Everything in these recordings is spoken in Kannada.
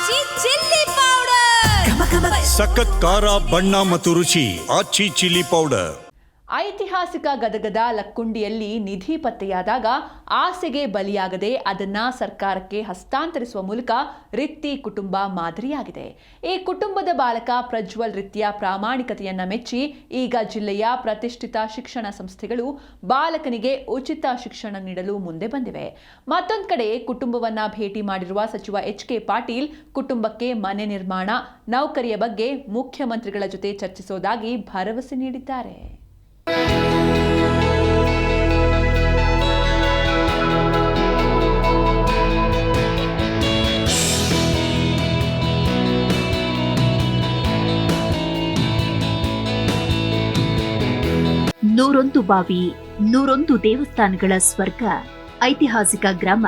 ಆಚಿ ಚಿಲ್ಲಿ ಪೌಡರ್ ಸಖತ್ ಖಾರ ಬಣ್ಣ ಮತ್ತು ರುಚಿ ಆಚಿ ಚಿಲ್ಲಿ ಪೌಡರ್. ಐತಿಹಾಸಿಕ ಗದಗದ ಲಕ್ಕುಂಡಿಯಲ್ಲಿ ನಿಧಿ ಪತ್ತೆಯಾದಾಗ ಆಸೆಗೆ ಬಲಿಯಾಗದೆ ಅದನ್ನ ಸರ್ಕಾರಕ್ಕೆ ಹಸ್ತಾಂತರಿಸುವ ಮೂಲಕ ರಿತ್ತಿ ಕುಟುಂಬ ಮಾದರಿಯಾಗಿದೆ. ಈ ಕುಟುಂಬದ ಬಾಲಕ ಪ್ರಜ್ವಲ್ ರಿತ್ತಿಯ ಪ್ರಾಮಾಣಿಕತೆಯನ್ನ ಮೆಚ್ಚಿ ಈಗ ಜಿಲ್ಲೆಯ ಪ್ರತಿಷ್ಠಿತ ಶಿಕ್ಷಣ ಸಂಸ್ಥೆಗಳು ಬಾಲಕನಿಗೆ ಉಚಿತ ಶಿಕ್ಷಣ ನೀಡಲು ಮುಂದೆ ಬಂದಿವೆ. ಮತ್ತೊಂದು ಕಡೆ ಕುಟುಂಬವನ್ನ ಭೇಟಿ ಮಾಡಿರುವ ಸಚಿವ ಎಚ್.ಕೆ. ಪಾಟೀಲ್ ಕುಟುಂಬಕ್ಕೆ ಮನೆ ನಿರ್ಮಾಣ, ನೌಕರಿಯ ಬಗ್ಗೆ ಮುಖ್ಯಮಂತ್ರಿಗಳ ಜೊತೆ ಚರ್ಚಿಸುವುದಾಗಿ ಭರವಸೆ ನೀಡಿದ್ದಾರೆ. ನೂರೊಂದು ಬಾವಿ, 101 ದೇವಸ್ಥಾನಗಳ ಸ್ವರ್ಗ, ಐತಿಹಾಸಿಕ ಗ್ರಾಮ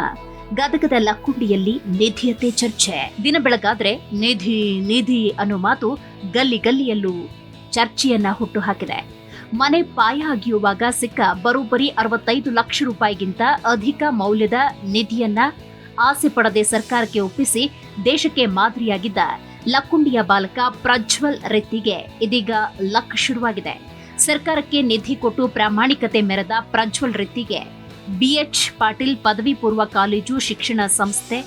ಗದಗದ ಲಕ್ಕುಂಡಿಯಲ್ಲಿ ನಿಧಿಯತೆ ಚರ್ಚೆ. ದಿನ ಬೆಳಗಾದ್ರೆ ನಿಧಿ ನಿಧಿ ಅನ್ನೋ ಮಾತು ಗಲ್ಲಿ ಗಲ್ಲಿಯಲ್ಲೂ ಚರ್ಚೆಯನ್ನ ಹುಟ್ಟುಹಾಕಿದೆ. ಮನೆ ಪಾಯ ಅಗಿಯುವಾಗ ಸಿಕ್ಕ ಬರೋಬ್ಬರಿ 65 ಲಕ್ಷ ರೂಪಾಯಿಗಿಂತ ಅಧಿಕ ಮೌಲ್ಯದ ನಿಧಿಯನ್ನ ಆಸೆ ಪಡದೆ ಸರ್ಕಾರಕ್ಕೆ ಒಪ್ಪಿಸಿ ದೇಶಕ್ಕೆ ಮಾದರಿಯಾಗಿದ್ದ ಲಕ್ಕುಂಡಿಯ ಬಾಲಕ ಪ್ರಜ್ವಲ್ ರಿತ್ತಿಗೆ ಇದೀಗ ಲಕ್ ಶುರುವಾಗಿದೆ. ಸರ್ಕಾರಕ್ಕೆ ನಿಧಿ ಕೊಟ್ಟು ಪ್ರಾಮಾಣಿಕತೆ ಮೆರೆದ ಪ್ರಜ್ವಲ್ ರಿತ್ತಿಗೆ BH ಪಾಟೀಲ್ ಪದವಿ ಪೂರ್ವ ಕಾಲೇಜು ಶಿಕ್ಷಣ ಸಂಸ್ಥೆ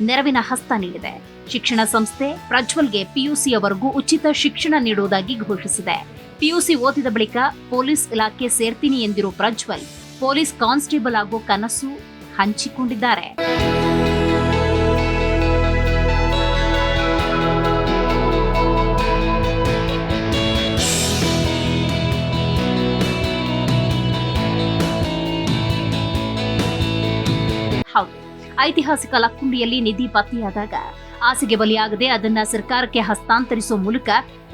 ನೆರವಿನ ಹಸ್ತ ನೀಡಿದೆ. ಶಿಕ್ಷಣ ಸಂಸ್ಥೆ ಪ್ರಜ್ವಲ್ಗೆ PUCಯವರೆಗೂ ಉಚಿತ ಶಿಕ್ಷಣ ನೀಡುವುದಾಗಿ ಘೋಷಿಸಿದೆ. PUC ಓದಿದ ಬಳಿಕ ಪೊಲೀಸ್ ಇಲಾಖೆ ಸೇರ್ತೀನಿ ಎಂದಿರೋ ಪ್ರಜ್ವಲ್ ಪೊಲೀಸ್ ಕಾನ್ಸ್ಟೇಬಲ್ ಆಗೋ ಕನಸು ಹಂಚಿಕೊಂಡಿದ್ದಾರೆ. ಹೌದು, ಐತಿಹಾಸಿಕ ಲಕ್ಕುಂಡಿಯಲ್ಲಿ ನಿಧಿ ಪತ್ತೆಯಾದಾಗ ಆಸೆಗೆ ಬಲಿಯಾಗದೆ ಅದನ್ನ ಸರ್ಕಾರಕ್ಕೆ ಹಸ್ತಾಂತರಿಸುವ ಮೂಲಕ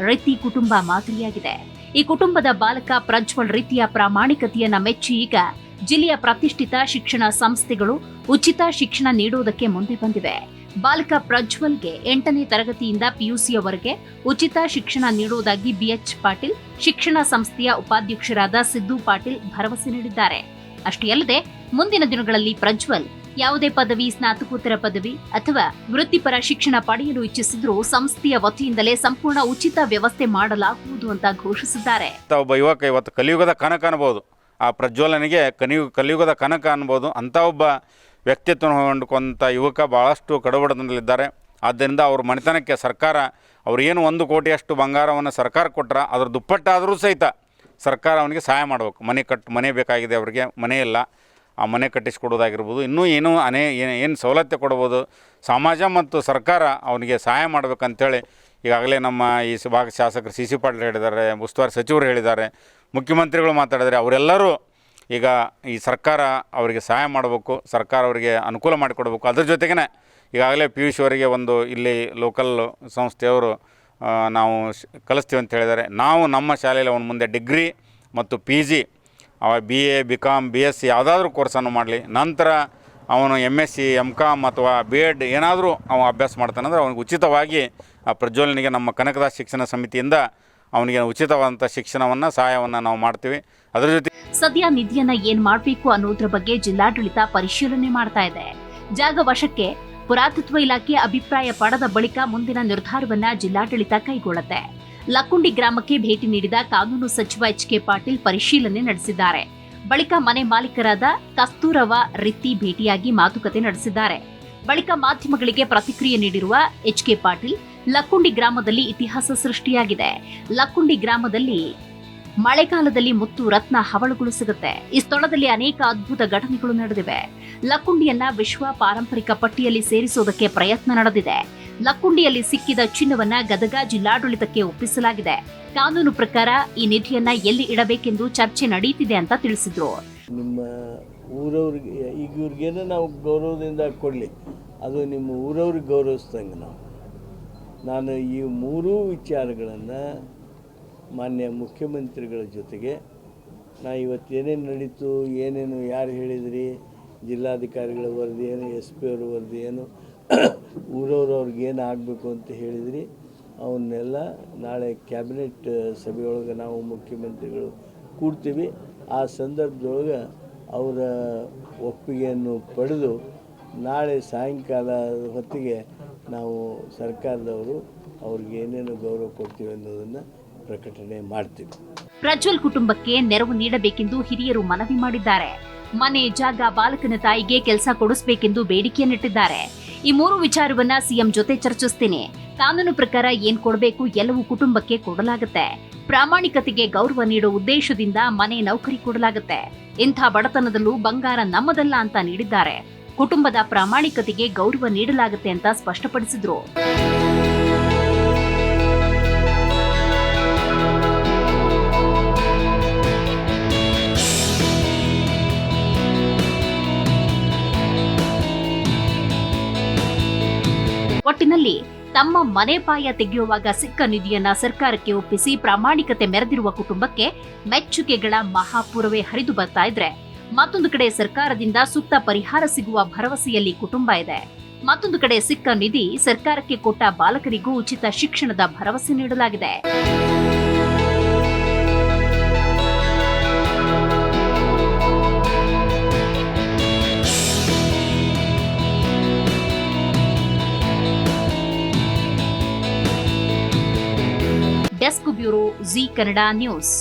ರಿತ್ತಿ ಕುಟುಂಬ ಮಾದರಿಯಾಗಿದೆ. ಈ ಕುಟುಂಬದ ಬಾಲಕ ಪ್ರಜ್ವಲ್ ರಿತ್ತಿಯ ಪ್ರಾಮಾಣಿಕತೆಯನ್ನ ಮೆಚ್ಚಿ ಈಗ ಜಿಲ್ಲೆಯ ಪ್ರತಿಷ್ಠಿತ ಶಿಕ್ಷಣ ಸಂಸ್ಥೆಗಳು ಉಚಿತ ಶಿಕ್ಷಣ ನೀಡುವುದಕ್ಕೆ ಮುಂದೆ ಬಂದಿವೆ. ಬಾಲಕ ಪ್ರಜ್ವಲ್ಗೆ 8ನೇ ತರಗತಿಯಿಂದ PUCಯವರೆಗೆ ಉಚಿತ ಶಿಕ್ಷಣ ನೀಡುವುದಾಗಿ BH ಪಾಟೀಲ್ ಶಿಕ್ಷಣ ಸಂಸ್ಥೆಯ ಉಪಾಧ್ಯಕ್ಷರಾದ ಸಿದ್ದು ಪಾಟೀಲ್ ಭರವಸೆ ನೀಡಿದ್ದಾರೆ. ಅಷ್ಟೇ ಅಲ್ಲದೆ ಮುಂದಿನ ದಿನಗಳಲ್ಲಿ ಪ್ರಜ್ವಲ್ ಯಾವುದೇ ಪದವಿ, ಸ್ನಾತಕೋತ್ತರ ಪದವಿ ಅಥವಾ ವೃತ್ತಿಪರ ಶಿಕ್ಷಣ ಪಡೆಯಲು ಇಚ್ಛಿಸಿದ್ರೂ ಸಂಸ್ಥೆಯ ವತಿಯಿಂದಲೇ ಸಂಪೂರ್ಣ ಉಚಿತ ವ್ಯವಸ್ಥೆ ಮಾಡಲಾಗುವುದು ಅಂತ ಘೋಷಿಸಿದ್ದಾರೆ. ಒಬ್ಬ ಯುವಕ ಇವತ್ತು ಕಲಿಯುಗದ ಕನಕ ಅನ್ಬೋದು, ಆ ಪ್ರಜ್ವಲನಿಗೆ ಕಲಿಯುಗದ ಕನಕ ಅನ್ಬೋದು. ಅಂಥ ಒಬ್ಬ ವ್ಯಕ್ತಿತ್ವ ಹೊಂದ್ಕೊಂಥ ಯುವಕ ಭಾಳಷ್ಟು ಕಡುಬಡದಲ್ಲಿದ್ದಾರೆ. ಆದ್ದರಿಂದ ಅವ್ರ ಮನೆತನಕ್ಕೆ ಸರ್ಕಾರ ಅವ್ರೇನು 1 ಕೋಟಿಯಷ್ಟು ಬಂಗಾರವನ್ನು ಸರ್ಕಾರ ಕೊಟ್ಟರೆ ಅದರ ದುಪ್ಪಟ್ಟಾದರೂ ಸಹಿತ ಸರ್ಕಾರ ಅವನಿಗೆ ಸಹಾಯ ಮಾಡಬೇಕು. ಮನೆ ಬೇಕಾಗಿದೆ, ಅವರಿಗೆ ಮನೆ ಇಲ್ಲ, ಆ ಮನೆ ಕಟ್ಟಿಸಿಕೊಡೋದಾಗಿರ್ಬೋದು, ಇನ್ನೂ ಏನು ಸವಲತ್ತು ಕೊಡ್ಬೋದು. ಸಮಾಜ ಮತ್ತು ಸರ್ಕಾರ ಅವನಿಗೆ ಸಹಾಯ ಮಾಡಬೇಕಂತೇಳಿ ಈಗಾಗಲೇ ನಮ್ಮ ಈ ಭಾಗದ ಶಾಸಕರು CC ಪಾಟೀಲ್ ಹೇಳಿದ್ದಾರೆ, ಉಸ್ತುವಾರಿ ಸಚಿವರು ಹೇಳಿದ್ದಾರೆ, ಮುಖ್ಯಮಂತ್ರಿಗಳು ಮಾತಾಡಿದರೆ. ಅವರೆಲ್ಲರೂ ಈಗ ಈ ಸರ್ಕಾರ ಅವರಿಗೆ ಸಹಾಯ ಮಾಡಬೇಕು, ಸರ್ಕಾರ ಅವರಿಗೆ ಅನುಕೂಲ ಮಾಡಿಕೊಡ್ಬೇಕು. ಅದ್ರ ಜೊತೆಗೇ ಈಗಾಗಲೇ PUCಯವರಿಗೆ ಒಂದು ಇಲ್ಲಿ ಲೋಕಲ್ ಸಂಸ್ಥೆಯವರು ನಾವು ಕಲಿಸ್ತೀವಿ ಅಂತ ಹೇಳಿದ್ದಾರೆ. ನಾವು ನಮ್ಮ ಶಾಲೆಯಲ್ಲಿ ಅವನ ಮುಂದೆ ಡಿಗ್ರಿ ಮತ್ತು PG, BA, BCom, BSc ಯಾವುದಾದ್ರೂ ಕೋರ್ಸನ್ನು ಮಾಡಲಿ, ನಂತರ ಅವನು MSc, MCom ಅಥವಾ B.Ed ಏನಾದರೂ ಅವನು ಅಭ್ಯಾಸ ಮಾಡ್ತಾನಂದ್ರೆ ಅವನಿಗೆ ಉಚಿತವಾಗಿ ಆ ಪ್ರಜ್ವಲನಿಗೆ ನಮ್ಮ ಕನಕದಾಸ ಶಿಕ್ಷಣ ಸಮಿತಿಯಿಂದ ಅವನಿಗೆ ಉಚಿತವಾದಂಥ ಶಿಕ್ಷಣವನ್ನು ಸಹಾಯವನ್ನು ನಾವು ಮಾಡ್ತೀವಿ. ಅದರ ಜೊತೆ ಸದ್ಯ ನಿಧಿಯನ್ನ ಏನ್ ಮಾಡಬೇಕು ಅನ್ನೋದ್ರ ಬಗ್ಗೆ ಜಿಲ್ಲಾಡಳಿತ ಪರಿಶೀಲನೆ ಮಾಡ್ತಾ ಇದೆ. ಜಾಗ ವಶಕ್ಕೆ ಪುರಾತತ್ವ ಇಲಾಖೆ ಅಭಿಪ್ರಾಯ ಪಡೆದ ಬಳಿಕ ಮುಂದಿನ ನಿರ್ಧಾರವನ್ನ ಜಿಲ್ಲಾಡಳಿತ ಕೈಗೊಳ್ಳುತ್ತೆ. ಲಕ್ಕುಂಡಿ ಗ್ರಾಮಕ್ಕೆ ಭೇಟಿ ನೀಡಿದ ಕಾನೂನು ಸಚಿವ ಎಚ್.ಕೆ. ಪಾಟೀಲ್ ಪರಿಶೀಲನೆ ನಡೆಸಿದ್ದಾರೆ. ಬಳಿಕ ಮನೆ ಮಾಲೀಕರಾದ ಕಸ್ತೂರವ ರಿತ್ತಿ ಭೇಟಿಯಾಗಿ ಮಾತುಕತೆ ನಡೆಸಿದ್ದಾರೆ. ಬಳಿಕ ಮಾಧ್ಯಮಗಳಿಗೆ ಪ್ರತಿಕ್ರಿಯೆ ನೀಡಿರುವ ಎಚ್.ಕೆ. ಪಾಟೀಲ್, ಲಕ್ಕುಂಡಿ ಗ್ರಾಮದಲ್ಲಿ ಇತಿಹಾಸ ಸೃಷ್ಟಿಯಾಗಿದೆ. ಲಕ್ಕುಂಡಿ ಗ್ರಾಮದಲ್ಲಿ ಮಳೆಗಾಲದಲ್ಲಿ ಮುತ್ತು ರತ್ನ ಹವಳುಗಳು ಸಿಗುತ್ತೆ. ಈ ಸ್ಥಳದಲ್ಲಿ ಅನೇಕ ಅದ್ಭುತ ಘಟನೆಗಳು ನಡೆದಿವೆ. ಲಕ್ಕುಂಡಿಯನ್ನ ವಿಶ್ವ ಪಾರಂಪರಿಕ ಪಟ್ಟಿಯಲ್ಲಿ ಸೇರಿಸುವುದಕ್ಕೆ ಪ್ರಯತ್ನ ನಡೆದಿದೆ. ಲಕ್ಕುಂಡಿಯಲ್ಲಿ ಸಿಕ್ಕಿದ ಚಿನ್ನವನ್ನ ಗದಗ ಜಿಲ್ಲಾಡಳಿತಕ್ಕೆ ಒಪ್ಪಿಸಲಾಗಿದೆ. ಕಾನೂನು ಪ್ರಕಾರ ಈ ನಿಧಿಯನ್ನ ಎಲ್ಲಿ ಇಡಬೇಕೆಂದು ಚರ್ಚೆ ನಡೆಯುತ್ತಿದೆ ಅಂತ ತಿಳಿಸಿದ್ರು. ನಿಮ್ಮ ಊರವ್ರಿಗೆ ಈಗ ಇವ್ರಿಗೇನೋ ನಾವು ಗೌರವದಿಂದ ಕೊಡಲಿ, ಅದು ನಿಮ್ಮ ಊರವ್ರಿಗೆ ಗೌರವಿಸ್ದಂಗೆ ನಾನು ಈ 3 ವಿಚಾರಗಳನ್ನು ಮಾನ್ಯ ಮುಖ್ಯಮಂತ್ರಿಗಳ ಜೊತೆಗೆ ಇವತ್ತು ಏನೇನು ನಡೀತು, ಏನೇನು ಯಾರು ಹೇಳಿದ್ರಿ, ಜಿಲ್ಲಾಧಿಕಾರಿಗಳ ವರದಿ ಏನು, SP ಅವ್ರ ವರದಿ ಏನು, ಊರವ್ರಿಗೆ ಏನು ಆಗಬೇಕು ಅಂತ ಹೇಳಿದ್ರಿ, ಅವನ್ನೆಲ್ಲ ನಾಳೆ ಕ್ಯಾಬಿನೆಟ್ ಸಭೆಯೊಳಗೆ ನಾವು ಮುಖ್ಯಮಂತ್ರಿಗಳು ಕೂಡ್ತೀವಿ. ಆ ಸಂದರ್ಭದೊಳಗೆ ಅವರ ಒಪ್ಪಿಗೆಯನ್ನು ಪಡೆದು ನಾಳೆ ಸಾಯಂಕಾಲ ಹೊತ್ತಿಗೆ ನಾವು ಸರ್ಕಾರದವರು ಅವ್ರಿಗೆ ಏನೇನು ಗೌರವ ಕೊಡ್ತೀವಿ ಅನ್ನೋದನ್ನು ಪ್ರಕಟಣೆ ಮಾಡ್ತೀವಿ. ಪ್ರಜ್ವಲ್ ಕುಟುಂಬಕ್ಕೆ ನೆರವು ನೀಡಬೇಕೆಂದು ಹಿರಿಯರು ಮನವಿ ಮಾಡಿದ್ದಾರೆ. ಮನೆ, ಜಾಗ, ಬಾಲಕನ ತಾಯಿಗೆ ಕೆಲಸ ಕೊಡಿಸಬೇಕೆಂದು ಬೇಡಿಕೆಯನ್ನಿಟ್ಟಿದ್ದಾರೆ. ಈ 3 ವಿಚಾರವನ್ನ ಸಿಎಂ ಜೊತೆ ಚರ್ಚಿಸ್ತೀನಿ. ಕಾನೂನು ಪ್ರಕಾರ ಏನ್ ಕೊಡಬೇಕು ಎಲ್ಲವೂ ಕುಟುಂಬಕ್ಕೆ ಕೊಡಲಾಗುತ್ತೆ. ಪ್ರಾಮಾಣಿಕತೆಗೆ ಗೌರವ ನೀಡೋ ಉದ್ದೇಶದಿಂದ ಮನೆ, ನೌಕರಿ ಕೊಡಲಾಗುತ್ತೆ. ಇಂಥ ಬಡತನದಲ್ಲೂ ಬಂಗಾರ ನಮ್ಮದಲ್ಲ ಅಂತ ನೀಡಿದ್ದಾರೆ. ಕುಟುಂಬದ ಪ್ರಾಮಾಣಿಕತೆಗೆ ಗೌರವ ನೀಡಲಾಗುತ್ತೆ ಅಂತ ಸ್ಪಷ್ಟಪಡಿಸಿದ್ರು. ಒಟ್ಟಿನಲ್ಲಿ ತಮ್ಮ ಮನೆ ಪಾಯ ತೆಗೆಯುವಾಗ ಸಿಕ್ಕ ನಿಧಿಯನ್ನ ಸರ್ಕಾರಕ್ಕೆ ಒಪ್ಪಿಸಿ ಪ್ರಾಮಾಣಿಕತೆ ಮೆರೆದಿರುವ ಕುಟುಂಬಕ್ಕೆ ಮೆಚ್ಚುಗೆಗಳ ಮಹಾಪೂರವೇ ಹರಿದು ಬರ್ತಾ ಇದ್ರೆ, ಮತ್ತೊಂದು ಕಡೆ ಸರ್ಕಾರದಿಂದ ಸೂಕ್ತ ಪರಿಹಾರ ಸಿಗುವ ಭರವಸೆಯಲ್ಲಿ ಕುಟುಂಬ ಇದೆ. ಮತ್ತೊಂದು ಕಡೆ ಸಿಕ್ಕ ನಿಧಿ ಸರ್ಕಾರಕ್ಕೆ ಕೊಟ್ಟ ಬಾಲಕರಿಗೂ ಉಚಿತ ಶಿಕ್ಷಣದ ಭರವಸೆ ನೀಡಲಾಗಿದೆ. Desk bureau, G Kannada news.